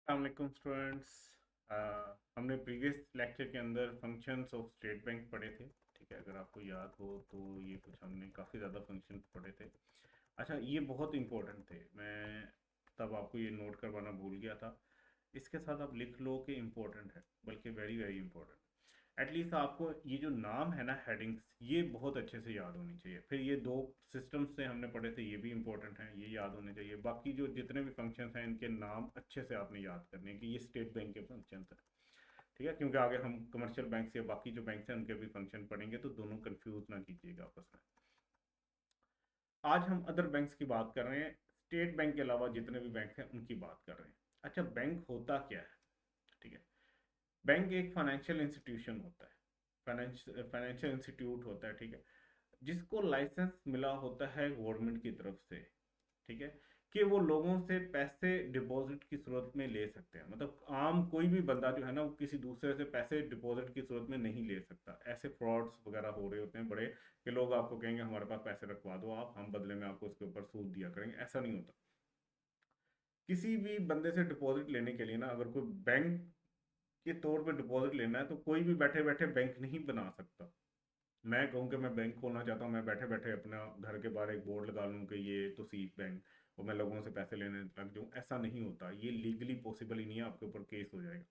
अस्सलाम स्टूडेंट्स। हमने previous lecture के अंदर फंक्शंस ऑफ स्टेट बैंक पढ़े थे। ठीक है, अगर आपको याद हो तो ये कुछ हमने काफ़ी ज़्यादा फंक्शन पढ़े थे। अच्छा, ये बहुत इंपॉर्टेंट थे, मैं तब आपको ये नोट करवाना भूल गया था। इसके साथ आप लिख लो कि इम्पोर्टेंट है, बल्कि वेरी वेरी इंपॉर्टेंट। एटलीस्ट आपको ये जो नाम है ना, हेडिंग्स, ये बहुत अच्छे से याद होनी चाहिए। फिर ये दो सिस्टम्स से हमने पढ़े थे, ये भी इंपॉर्टेंट हैं, ये याद होने चाहिए। बाकी जो जितने भी फंक्शंस हैं इनके नाम अच्छे से आपने याद करने हैं कि ये स्टेट बैंक के फंक्शंस हैं। ठीक है, क्योंकि आगे हम कमर्शियल बैंक या बाकी जो बैंक हैं उनके भी फंक्शन पढ़ेंगे, तो दोनों कंफ्यूज ना कीजिएगा आपस में। आज हम अदर बैंक्स की बात कर रहे हैं, स्टेट बैंक के अलावा जितने भी बैंक हैं उनकी बात कर रहे हैं। अच्छा, बैंक होता क्या है? ठीक है, बैंक एक फाइनेंशियल इंस्टीट्यूशन होता है, फाइनेंशियल इंस्टीट्यूट होता है। ठीक है, जिसको लाइसेंस मिला होता है गवर्नमेंट की तरफ से। ठीक है, कि वो लोगों से पैसे डिपॉजिट की सूरत में ले सकते हैं। मतलब आम कोई भी बंदा जो है ना, वो किसी दूसरे से पैसे डिपॉजिट की सूरत में नहीं ले सकता। ऐसे फ्रॉड्स वगैरह हो रहे होते हैं बड़े, कि लोग आपको कहेंगे हमारे पास पैसे रखवा दो आप, हम बदले में आपको उसके ऊपर सूद दिया करेंगे। ऐसा नहीं होता। किसी भी बंदे से डिपॉजिट लेने के लिए ना, अगर कोई बैंक के तौर पे डिपॉजिट लेना है, तो कोई भी बैठे बैठे बैंक नहीं बना सकता। मैं कहूँ कि मैं बैंक खोलना चाहता हूँ, मैं बैठे बैठे अपना घर के बाहर एक बोर्ड लगा लूँ कि ये तो सीख बैंक, और मैं लोगों से पैसे लेने लग जाऊँ। ऐसा नहीं होता, ये लीगली पॉसिबल ही नहीं है, आपके ऊपर केस हो जाएगा।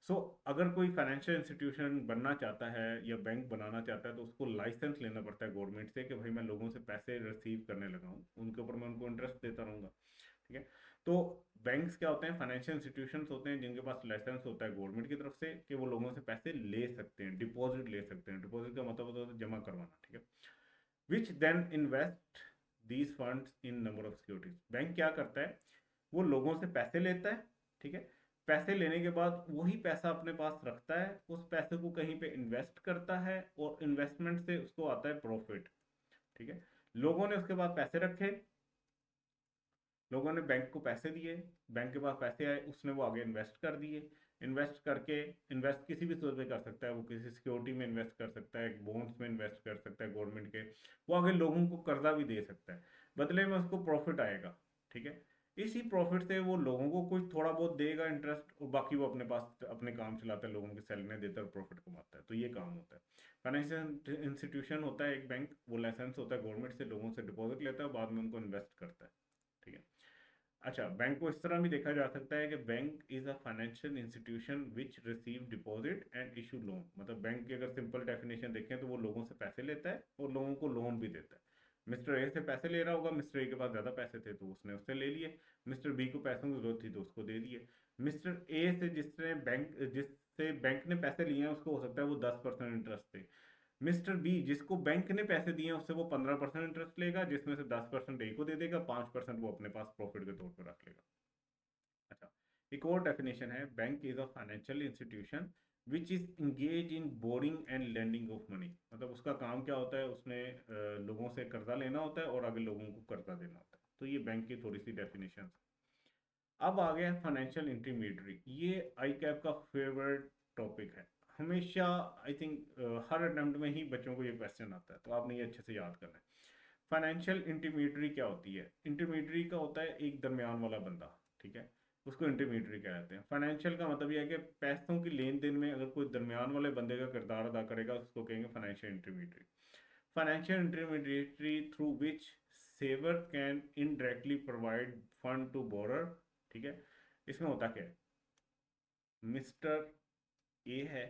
सो अगर कोई फाइनेंशियल इंस्टीट्यूशन बनना चाहता है या बैंक बनाना चाहता है, तो उसको लाइसेंस लेना पड़ता है गवर्नमेंट से कि भाई मैं लोगों से पैसे रिसीव करने लगा हूँ, उनके ऊपर मैं उनको इंटरेस्ट देता रहूँगा। ठीक है, तो बैंक्स क्या होते हैं? फाइनेंशियल इंस्टीट्यूशंस होते हैं जिनके पास लाइसेंस होता है गवर्नमेंट की तरफ से कि वो लोगों से पैसे ले सकते हैं, डिपॉजिट ले सकते हैं। डिपॉजिट का मतलब होता है जमा करवाना। ठीक है, which then invest these funds in number of securities. Bank क्या करता है? वो लोगों से पैसे लेता है। ठीक है, पैसे लेने के बाद वही पैसा अपने पास रखता है, उस पैसे को कहीं पे इन्वेस्ट करता है, और इन्वेस्टमेंट से उसको आता है प्रॉफिट। ठीक है, लोगों ने उसके बाद पैसे रखे, लोगों ने बैंक को पैसे दिए, बैंक के पास पैसे आए, उसने वो आगे इन्वेस्ट कर दिए। इन्वेस्ट करके, इन्वेस्ट किसी भी सूरत में कर सकता है, वो किसी सिक्योरिटी में इन्वेस्ट कर सकता है, बॉन्ड्स में इन्वेस्ट कर सकता है गवर्नमेंट के। वो आगे लोगों को कर्जा भी दे सकता है, बदले में उसको प्रॉफिट आएगा। ठीक है, इसी प्रॉफिट से वो लोगों को कुछ थोड़ा बहुत देगा इंटरेस्ट, और बाकी वो अपने पास अपने काम चलाता है, लोगों की सैलरी देता है, प्रॉफिट कमाता है। तो ये काम होता है। फाइनेंशियल इंस्टीट्यूशन होता है एक बैंक, वो लाइसेंस होता है गवर्नमेंट से, लोगों से डिपॉजिट लेता है, बाद में उनको इन्वेस्ट करता है। ठीक है, अच्छा, बैंक को इस तरह भी देखा जा सकता है कि bank is a financial institution which receive deposit and issue loan. मतलब बैंक की अगर सिंपल डेफिनेशन देखें तो वो लोगों से पैसे लेता है और लोगों को लोन भी देता है। मिस्टर ए से पैसे ले रहा होगा, मिस्टर ए के पास ज़्यादा पैसे थे तो उसने उससे ले लिए, मिस्टर बी को पैसों की जरूरत थी तो उसको दे दिए। मिस्टर ए से जिससे बैंक ने पैसे लिए हैं, उसको हो सकता है वो 10% इंटरेस्ट थे। मिस्टर बी जिसको बैंक ने पैसे दिए हैं, उससे वो 15% इंटरेस्ट लेगा, जिसमें से 10% ए को दे देगा, 5% वो अपने पास प्रॉफिट के तौर पर रख लेगा। अच्छा, एक और डेफिनेशन है, bank is a financial institution which is engage in boring and lending of money. मतलब उसका काम क्या होता है? उसने लोगों से कर्जा लेना होता है और आगे लोगों को कर्जा देना होता है। तो ये बैंक की थोड़ी सी डेफिनेशन। अब आ गया फाइनेंशियल इंटरमीडियरी। ये आई कैप का फेवरेट टॉपिक है। हमेशा आई थिंक हर अटेम्प्ट में ही बच्चों को ये क्वेश्चन आता है, तो आपने ये अच्छे से याद करना है। फाइनेंशियल इंटरमीडियरी क्या होती है? इंटरमीडियरी का होता है एक दरमियान वाला बंदा। ठीक है, उसको इंटरमीडियरी कहते हैं। फाइनेंशियल का मतलब यह है कि पैसों की लेन देन में अगर कोई दरमियान वाले बंदे का किरदार अदा करेगा, उसको कहेंगे financial intermediary. Financial intermediary through which saver can indirectly provide fund to borrower. ठीक है, इसमें होता क्या है? मिस्टर ए है,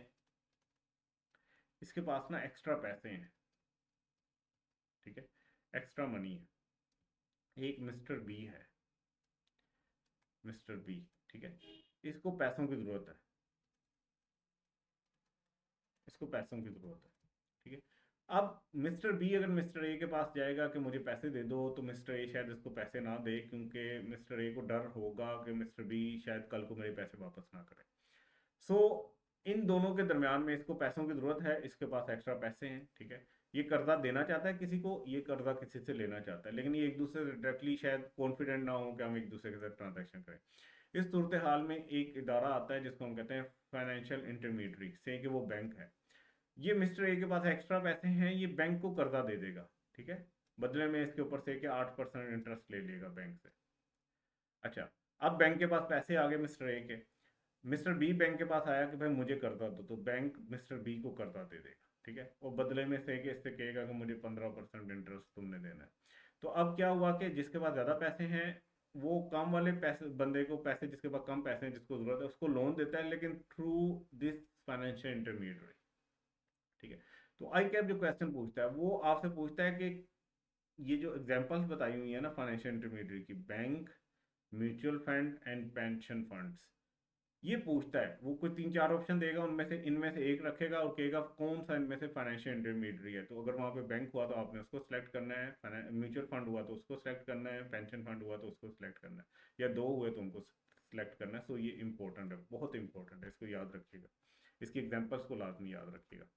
इसके पास ना एक्स्ट्रा पैसे हैं। ठीक है, एक्स्ट्रा मनी है। एक मिस्टर बी है, मिस्टर बी, ठीक है, इसको पैसों की जरूरत है, इसको पैसों की जरूरत है। ठीक है, अब मिस्टर बी अगर मिस्टर ए के पास जाएगा कि मुझे पैसे दे दो, तो मिस्टर ए शायद इसको पैसे ना दे, क्योंकि मिस्टर ए को डर होगा कि मिस्टर बी शायद कल को मेरे पैसे वापस ना करे। सो इन दोनों के दरमियान में इसको पैसों की जरूरत है, इसके पास एक्स्ट्रा पैसे हैं। ठीक है, ये कर्जा देना चाहता है किसी को, ये कर्जा किसी से लेना चाहता है, लेकिन ये एक दूसरे से डायरेक्टली शायद कॉन्फिडेंट ना हो कि हम एक दूसरे के साथ ट्रांजेक्शन करें। इस सूरत हाल में एक इदारा आता है जिसको हम कहते हैं फाइनेंशियल इंटरमीडियरी, से कि वो बैंक है। ये मिस्टर ए के पास एक्स्ट्रा पैसे हैं, ये बैंक को कर्जा दे देगा। ठीक है, बदले में इसके ऊपर से कि 8% इंटरेस्ट ले लेगा बैंक से। अच्छा, अब बैंक के पास पैसे आ गए मिस्टर ए के, मिस्टर बी बैंक के पास आया कि भाई मुझे कर्जा दो, तो बैंक मिस्टर बी को कर्जा दे देगा, ठीक है, और बदले में से इससे कहेगा कि मुझे 15% इंटरेस्ट तुमने देना है। तो अब क्या हुआ कि जिसके पास ज्यादा पैसे हैं वो कम वाले पैसे बंदे को पैसे, जिसके पास कम पैसे हैं जिसको जरूरत है उसको लोन देता है, लेकिन थ्रू दिस फाइनेंशियल इंटरमीडियरी, ठीक है। तो आई कैप जो क्वेश्चन पूछता है वो आपसे पूछता है कि ये जो एग्जांपल्स बताई हुई है ना फाइनेंशियल इंटरमीडियरी की, bank, mutual fund and pension funds, ये पूछता है, वो कुछ तीन चार ऑप्शन देगा, उनमें से इनमें से एक रखेगा और कहेगा कौन सा इनमें से फाइनेंशियल इंटरमीडियरी है। तो अगर वहां पे बैंक हुआ तो आपने उसको सिलेक्ट करना है, म्यूचुअल फंड हुआ तो उसको सिलेक्ट करना है, पेंशन फंड हुआ तो उसको सिलेक्ट करना है, या दो हुए तो उनको सिलेक्ट करना है। सो ये इंपॉर्टेंट है, बहुत इंपॉर्टेंट है, इसको याद रखिएगा, इसकी एग्जाम्पल्स को लाजमी याद रखिएगा।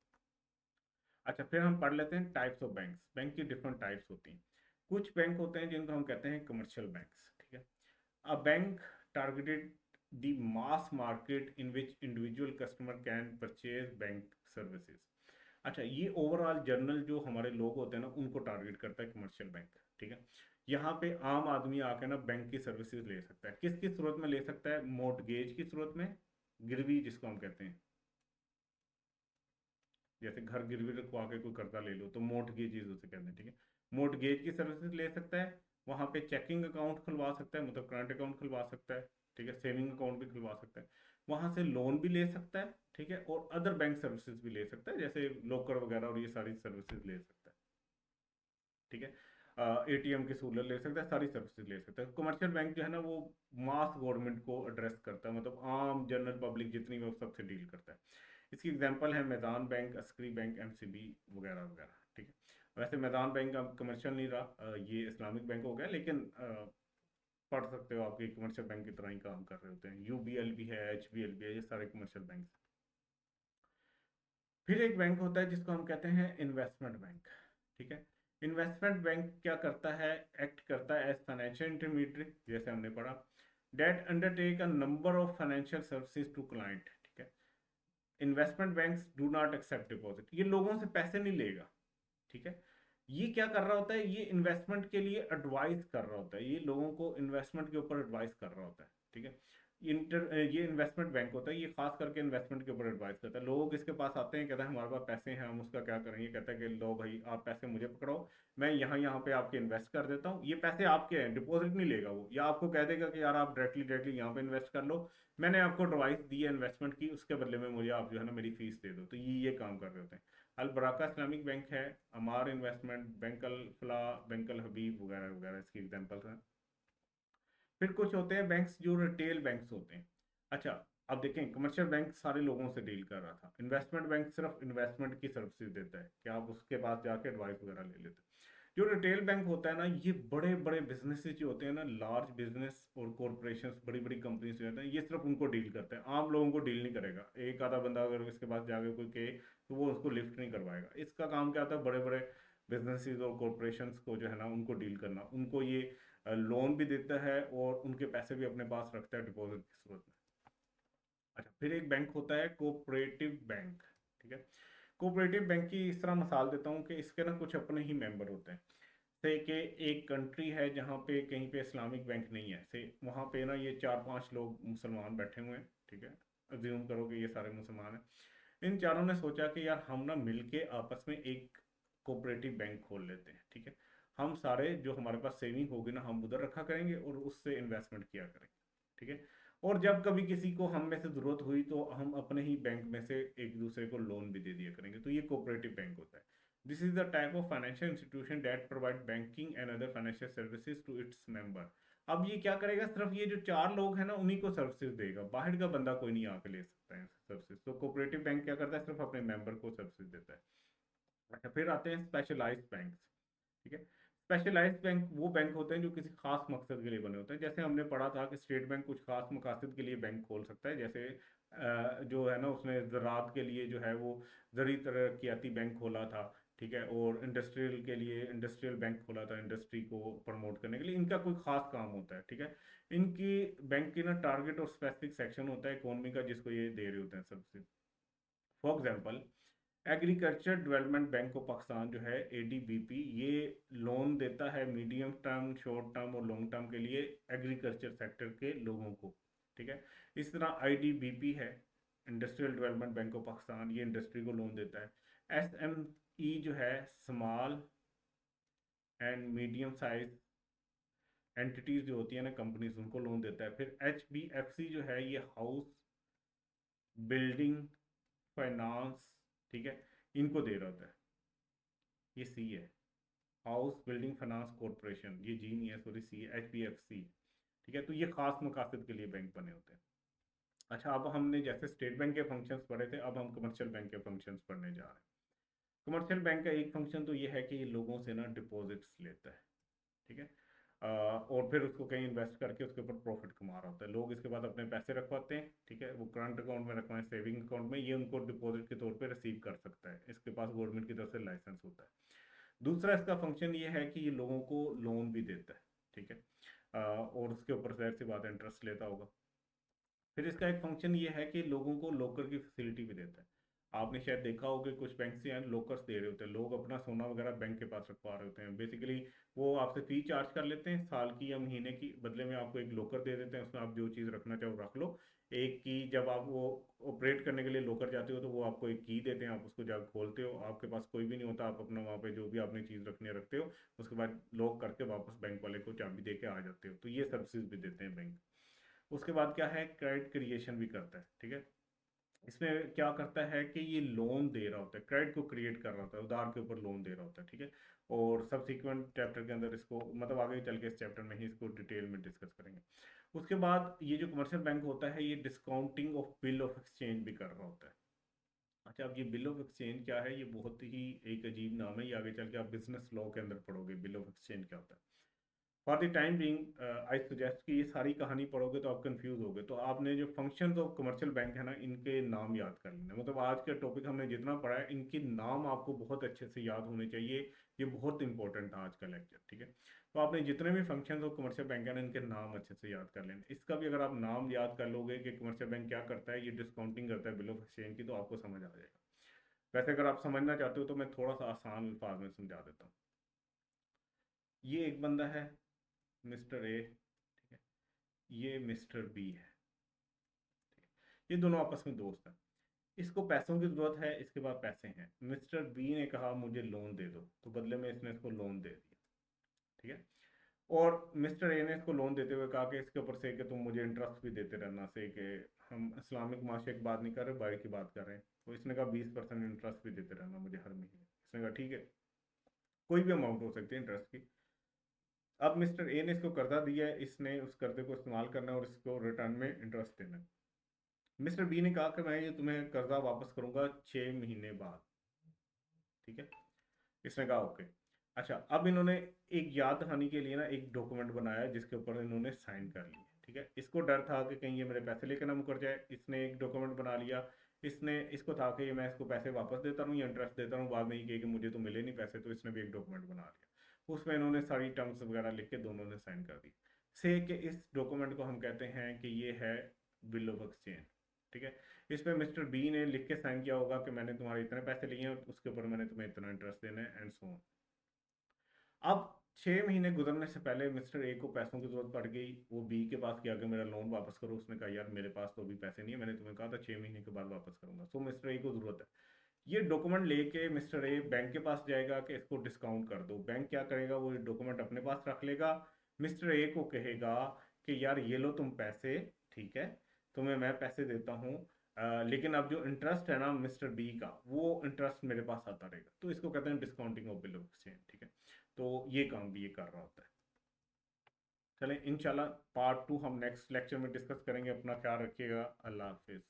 अच्छा, फिर हम पढ़ लेते हैं टाइप्स ऑफ बैंक्स। बैंक की डिफरेंट टाइप्स होती हैं। कुछ बैंक होते हैं जिनको हम कहते हैं कमर्शियल बैंक्स, ठीक है। A bank targeted the mass market in which individual customer can purchase bank services. अच्छा, ये ओवरऑल जनरल जो हमारे लोग होते हैं ना उनको टारगेट करता है कमर्शियल बैंक, ठीक है। यहाँ पे आम आदमी आके ना बैंक की सर्विसेज ले सकता है। किस किस सूरत में ले सकता है? मोर्टगेज की सूरत में, गिरवी जिसको हम कहते हैं, जैसे घर गिरवी रखवा के कोई कर्जा ले लो तो मोर्टगेज उसे कहते हैं, ठीक है। मोर्टगेज की सर्विसेज ले सकता है, वहां पे चेकिंग अकाउंट खुलवा सकता है, मतलब करंट अकाउंट खुलवा सकता है, ठीक है, सेविंग अकाउंट भी खुलवा सकता है, वहां से लोन भी ले सकता है, ठीक है, और अदर बैंक सर्विसेज भी ले सकता है, जैसे लोकर वगैरह और ये सारी सर्विसेज ले सकता है, ठीक है। एटीएम की सहूलत ले सकता है, सारी सर्विसेज ले सकता है। कमर्शियल बैंक जो है ना वो मास गवर्नमेंट को एड्रेस करता है, मतलब आम जनरल पब्लिक जितनी वो सबसे डील करता है। इसकी एग्जांपल है मैदान बैंक, अस्करी बैंक, एमसीबी वगैरह वगैरह, ठीक है। वैसे मैदान बैंक अब कमर्शियल नहीं रहा, ये इस्लामिक बैंक हो गया, लेकिन पढ़ सकते हो, आपके कमर्शियल बैंक की तरह ही काम कर रहे होते हैं। यूबीएल भी है, एचबीएल भी है, ये सारे कमर्शियल बैंक। फिर एक बैंक होता है जिसको हम कहते हैं इन्वेस्टमेंट बैंक, ठीक है। इन्वेस्टमेंट बैंक क्या करता है? एक्ट करता है एज फाइनेंशियल इंटरमीडियरी, जैसे हमने पढ़ा, debt undertake a number of financial services to client, ठीक है। Investment banks do not accept deposit, ये लोगों से पैसे नहीं लेगा, ठीक है। ये क्या कर रहा होता है? ये इन्वेस्टमेंट के लिए एडवाइस कर रहा होता है, ये लोगों को इन्वेस्टमेंट के ऊपर एडवाइस कर रहा होता है, ठीक है। ये इन्वेस्टमेंट बैंक होता है, ये खास करके इन्वेस्टमेंट के ऊपर एडवाइस करता है। लोग इसके पास आते हैं, कहते हैं हमारे पास पैसे हैं, हम उसका क्या करेंगे, कहता है कि लो भाई आप पैसे मुझे पकड़ाओ, मैं यहाँ यहाँ पे आपके इन्वेस्ट कर देता हूँ, ये पैसे आपके हैं, डिपॉजिट नहीं लेगा वो, या आपको कह देगा कि यार आप डायरेक्टली डायरेक्टली यहाँ पे इन्वेस्ट कर लो, मैंने आपको एडवाइस दी है इन्वेस्टमेंट की, उसके बदले में मुझे आप जो है ना मेरी फीस दे दो। तो ये काम कर रहे होते हैं। अल बराका इस्लामिक बैंक है, अमार इन्वेस्टमेंट, बैंकल फला, बैंकल हबीब वगैरह वगैरह इसकी एग्जांपल्स हैं। फिर कुछ होते हैं बैंक्स जो रिटेल बैंक्स होते हैं। अच्छा, अब देखें, कमर्शियल बैंक सारे लोगों से डील कर रहा था, इन्वेस्टमेंट बैंक सिर्फ इन्वेस्टमेंट की सर्विसेज देता है कि आप उसके पास जाके एडवाइस वगैरह ले लेते हैं। जो रिटेल बैंक होता है ना, ये बड़े बड़े बिजनेसेस जो होते हैं ना, लार्ज बिजनेस और कॉरपोरेशन, बड़ी बड़ी कंपनीज जो होते हैं, ये सिर्फ उनको डील करते हैं, आम लोगों को डील नहीं करेगा। एक आधा बंदा अगर इसके पास जाके कोई कहे तो वो उसको लिफ्ट नहीं करवाएगा। इसका काम क्या होता है? बड़े बड़े बिजनेसेस और कॉरपोरेशन को जो है ना उनको डील करना, उनको ये लोन भी देता है और उनके पैसे भी अपने पास रखता है डिपॉजिट की सूरत में। अच्छा, फिर एक बैंक होता है कोऑपरेटिव बैंक, ठीक है। कोऑपरेटिव बैंक की इस तरह मिसाल देता हूँ कि इसके ना कुछ अपने ही मेंबर होते हैं। से कि एक कंट्री है जहाँ पे कहीं पे इस्लामिक बैंक नहीं है, से वहाँ पे ना ये चार पांच लोग मुसलमान बैठे हुए हैं, ठीक है। अज्यूम करो कि ये सारे मुसलमान हैं। इन चारों ने सोचा कि यार हम ना मिलके आपस में एक कोऑपरेटिव बैंक खोल लेते हैं, ठीक है। हम सारे जो हमारे पास सेविंग होगी ना हम उधर रखा करेंगे और उससे इन्वेस्टमेंट किया करेंगे, ठीक है। और जब कभी किसी को हम में से जरूरत हुई तो हम अपने ही बैंक में से एक दूसरे को लोन भी दे दिया करेंगे। तो ये कोऑपरेटिव बैंक होता है। This is the type of financial institution that provide banking and other financial services to its member. अब ये क्या करेगा? सिर्फ ये जो चार लोग हैं ना उन्हीं को सर्विसेज देगा, बाहर का बंदा कोई नहीं आके ले सकता है सर्विसेज। तो कोऑपरेटिव बैंक क्या करता है? सिर्फ अपने मेंबर को सर्विसेज देता है। अच्छा, फिर आते हैं स्पेशलाइज्ड बैंक्स, ठीक है। स्पेशलाइज्ड बैंक वो बैंक होते हैं जो किसी खास मकसद के लिए बने होते हैं। जैसे हमने पढ़ा था कि स्टेट बैंक कुछ खास मकसद के लिए बैंक खोल सकता है, जैसे जो है ना उसने ज़राअत के लिए जो है वो ज़रूरी तरक्याती बैंक खोला था, ठीक है। और इंडस्ट्रियल के लिए इंडस्ट्रियल बैंक खोला था, इंडस्ट्री को प्रमोट करने के लिए। इनका कोई खास काम होता है, ठीक है। इनकी बैंक की ना टारगेट और स्पेसिफिक सेक्शन होता है इकोनॉमी का जिसको ये दे रहे होते हैं सबसे। For example, agriculture development bank of Pakistan जो है एडीबीपी, ये लोन देता है मीडियम टर्म, शॉर्ट टर्म और लॉन्ग टर्म के लिए एग्रीकल्चर सेक्टर के लोगों को, ठीक है। इस तरह आईडीबीपी है, industrial development bank of Pakistan, ये इंडस्ट्री को लोन देता है। एसएमई जो है small and medium size entities जो होती है ना, कंपनीज, उनको लोन देता है। फिर एचबीएफसी जो है ये हाउस बिल्डिंग फाइनेंस, ठीक है, इनको दे रहा होता है। ये सी है, हाउस बिल्डिंग फाइनेंस कॉरपोरेशन, ये जी नहीं है, सॉरी, सी है, एचबीएफसी, ठीक है। तो ये खास मकासद के लिए बैंक बने होते हैं। अच्छा, अब हमने जैसे स्टेट बैंक के फंक्शंस पढ़े थे, अब हम कमर्शियल बैंक के फंक्शंस पढ़ने जा रहे हैं। कमर्शियल बैंक का एक फंक्शन तो ये है कि ये लोगों से ना डिपॉजिट्स लेता है, ठीक है। और फिर उसको कहीं इन्वेस्ट करके उसके ऊपर प्रॉफिट कमा रहा होता है। लोग इसके बाद अपने पैसे रखवाते हैं, ठीक है, वो करंट अकाउंट में रखवाएं, सेविंग अकाउंट में, ये उनको डिपॉजिट के तौर पे रिसीव कर सकता है। इसके पास गवर्नमेंट की तरफ से लाइसेंस होता है। दूसरा इसका फंक्शन ये है कि ये लोगों को लोन भी देता है, ठीक है। और उसके ऊपर जाहिर सी बात है इंटरेस्ट लेता होगा। फिर इसका एक फंक्शन ये है कि लोगों को लॉकर की फैसिलिटी भी देता है। आपने शायद देखा होगा कुछ बैंक से हैं लॉकर्स दे रहे होते हैं, लोग अपना सोना वगैरह बैंक के पास रखवा रहे होते हैं। बेसिकली वो आपसे फी चार्ज कर लेते हैं साल की या महीने की, बदले में आपको एक लॉकर दे देते हैं, उसमें आप जो चीज़ रखना चाहो रख लो। एक की जब आप वो ऑपरेट करने के लिए लॉकर जाते हो तो वो आपको एक की देते हैं, आप उसको जब खोलते हो आपके पास कोई भी नहीं होता, आप अपना वहाँ पे जो भी आपने चीज़ रखनी है रखते हो, उसके बाद लॉक करके वापस बैंक वाले को चाबी दे के आ जाते हो। तो ये सर्विसेज भी देते हैं बैंक। उसके बाद क्या है, क्रेडिट क्रिएशन भी करता है, ठीक है। इसमें क्या करता है कि ये लोन दे रहा होता है, क्रेडिट को क्रिएट कर रहा होता है, उधार के ऊपर लोन दे रहा होता है, ठीक है। और सब्सिक्वेंट चैप्टर के अंदर इसको, मतलब आगे चल के इस चैप्टर में ही इसको डिटेल में डिस्कस करेंगे। उसके बाद ये जो कमर्शियल बैंक होता है ये discounting of bill of exchange भी कर रहा होता है। अच्छा, अब ये बिल ऑफ एक्सचेंज क्या है, ये बहुत ही एक अजीब नाम है, ये आगे चल के आप बिजनेस लॉ के अंदर पढ़ोगे बिल ऑफ एक्सचेंज क्या होता है। For the time being I suggest कि ये सारी कहानी पढ़ोगे तो आप कंफ्यूज होगे, तो आपने जो फंक्शंस ऑफ कमर्शियल बैंक है ना, इनके नाम याद कर लेना। मतलब आज का टॉपिक हमने जितना पढ़ा है, इनके नाम आपको बहुत अच्छे से याद होने चाहिए। ये बहुत इंपॉर्टेंट था आज का लेक्चर, ठीक है। तो आपने जितने भी फंक्शंस ऑफ कमर्शियल बैंक है ना, इनके नाम अच्छे से याद कर लेना। इसका भी अगर आप नाम याद कर लोगे कि कमर्शियल बैंक क्या करता है, ये डिस्काउंटिंग करता है बिल ऑफ एक्सचेंज की, तो आपको समझ आ जाएगा। वैसे अगर आप समझना चाहते हो तो मैं थोड़ा सा आसान अल्फाज में समझा देता हूँ। ये एक बंदा है, मिस्टर ए, ठीक है, ये मिस्टर बी है, ये दोनों आपस में दोस्त हैं। इसको पैसों की जरूरत है, इसके पास पैसे हैं। मिस्टर बी ने कहा मुझे लोन दे दो, तो बदले में इसने इसको लोन दे दिया, ठीक है। और मिस्टर ए ने इसको लोन देते हुए कहा कि इसके ऊपर से कि तुम मुझे इंटरेस्ट भी देते रहना, से कि हम इस्लामिक माशरे की बात नहीं कर रहे, बाई की बात कर रहे हैं। तो इसने कहा 20% इंटरेस्ट भी देते रहना मुझे हर महीने। इसने कहा ठीक है, कोई भी अमाउंट हो सकती है इंटरेस्ट की। अब मिस्टर ए ने इसको कर्जा दिया है, इसने उस कर्जे को इस्तेमाल करना है और इसको रिटर्न में इंटरेस्ट देना है। मिस्टर बी ने कहा कि मैं ये तुम्हें कर्जा वापस करूंगा 6 महीने बाद, ठीक है। इसने कहा ओके। अच्छा, अब इन्होंने एक याद दहानी के लिए ना एक डॉक्यूमेंट बनाया जिसके ऊपर इन्होंने साइन कर लिए, ठीक है। इसको डर था कि कहीं ये मेरे पैसे लेकर ना मुकर जाए, इसने एक डॉक्यूमेंट बना लिया। इसने इसको था कि मैं इसको पैसे वापस देता रहूँ या इंटरेस्ट देता रहूँ, बाद में ये कि मुझे तो मिले नहीं पैसे, तो इसने भी एक डॉक्यूमेंट बना लिया। उसमें इन्होंने सारी टर्म्स वगैरह लिख के दोनों ने साइन कर दी। से कि इस डॉक्यूमेंट को हम कहते हैं कि ये है बिल ऑफ एक्सचेंज, ठीक है। इसमें मिस्टर बी ने लिख के साइन किया होगा कि मैंने तुम्हारे इतने पैसे लिए हैं, उसके ऊपर मैंने तुम्हें इतना इंटरेस्ट देना है, एंड सो ऑन। अब 6 महीने गुजरने से पहले मिस्टर ए को पैसों की जरूरत पड़ गई। वो बी के पास गया कि मेरा लोन वापस करो। उसने कहा यार मेरे पास तो अभी पैसे नहीं है, मैंने तुम्हें कहा था 6 महीने के बाद वापस करूंगा। सो मिस्टर ए को जरूरत है। ये डॉक्यूमेंट लेके मिस्टर ए बैंक के पास जाएगा कि इसको डिस्काउंट कर दो। बैंक क्या करेगा, वो डॉक्यूमेंट अपने पास रख लेगा, मिस्टर ए को कहेगा कि यार ये लो तुम पैसे, ठीक है, तुम्हें मैं पैसे देता हूँ, लेकिन अब जो इंटरेस्ट है ना मिस्टर बी का, वो इंटरेस्ट मेरे पास आता रहेगा। तो इसको कहते हैं discounting of bill of exchange, ठीक है। तो ये काम भी ये कर रहा होता है। चलें इंशाल्लाह पार्ट 2 हम नेक्स्ट लेक्चर में डिस्कस करेंगे। अपना ख्याल रखिएगा। अल्लाह हाफिज़।